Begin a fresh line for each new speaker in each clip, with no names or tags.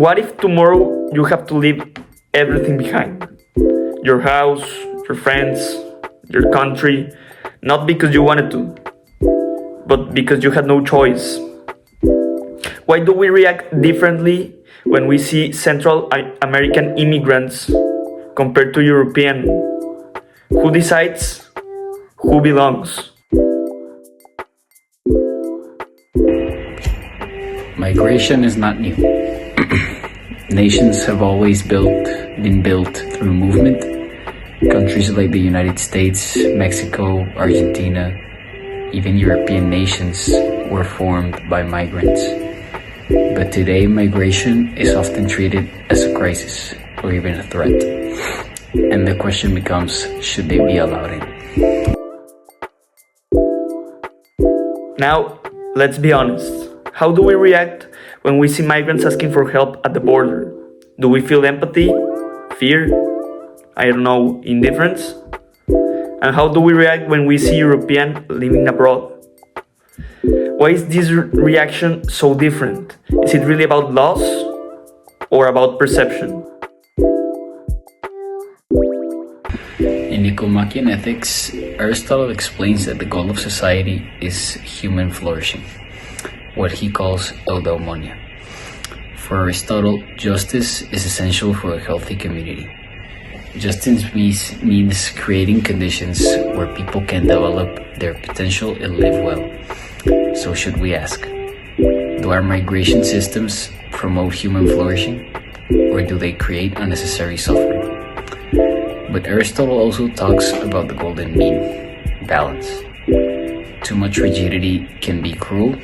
what if tomorrow you have to leave everything behind? Your house, your friends, your country, not because you wanted to, but because you had no choice. Why do we react differently when we see Central American immigrants compared to European? Who decides who belongs?
Migration is not new. Nations have always been built through movement. Countries like the United States, Mexico, Argentina, even European nations were formed by migrants. But today, migration is often treated as a crisis or even a threat. And the question becomes, should they be allowed in?
Now, let's be honest. How do we react when we see migrants asking for help at the border? Do we feel empathy, fear, indifference? And how do we react when we see Europeans living abroad? Why is this reaction so different? Is it really about loss or about perception?
In Nicomachean Ethics, Aristotle explains that the goal of society is human flourishing, what he calls eudaimonia. For Aristotle, justice is essential for a healthy community. Justice means creating conditions where people can develop their potential and live well. So should we ask, do our migration systems promote human flourishing, or do they create unnecessary suffering? But Aristotle also talks about the golden mean, balance. Too much rigidity can be cruel,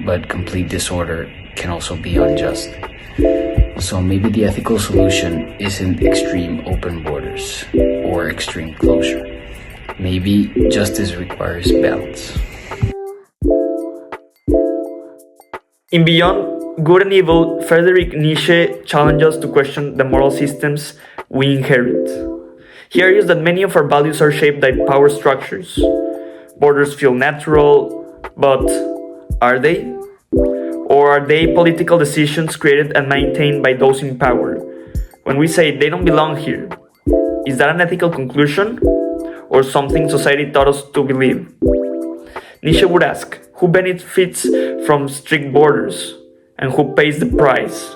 but complete disorder can also be unjust. So maybe the ethical solution isn't extreme open borders or extreme closure. Maybe justice requires balance.
In Beyond Good and Evil, Friedrich Nietzsche challenges us to question the moral systems we inherit. He argues that many of our values are shaped by power structures. Borders feel natural, but are they? Or are they political decisions created and maintained by those in power? When we say they don't belong here, is that an ethical conclusion? Or something society taught us to believe? Nietzsche would ask, who benefits from strict borders? And who pays the price?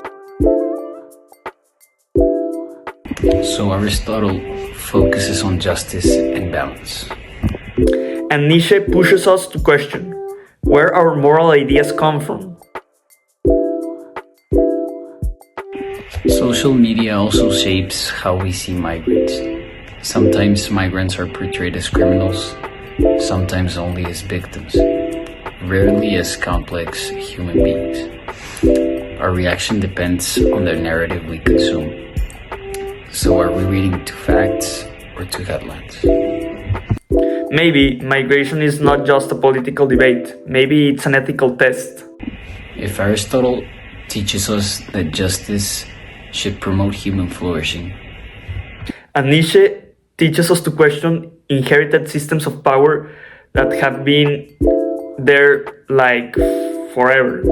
So Aristotle focuses on justice and balance.
And Nietzsche pushes us to question where our moral ideas come from.
Social media also shapes how we see migrants. Sometimes migrants are portrayed as criminals, sometimes only as victims, rarely as complex human beings. Our reaction depends on the narrative we consume. So are we reading to facts or to headlines?
Maybe migration is not just a political debate. Maybe it's an ethical test.
If Aristotle teaches us that justice should promote human flourishing,
and Nietzsche teaches us to question inherited systems of power that have been there like forever,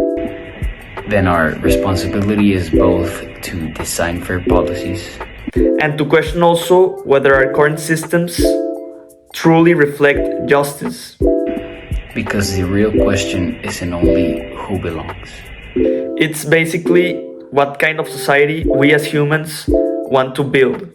then our responsibility is both to design fair policies
and to question also whether our current systems truly reflect justice.
Because the real question isn't only who belongs.
It's basically what kind of society we as humans want to build.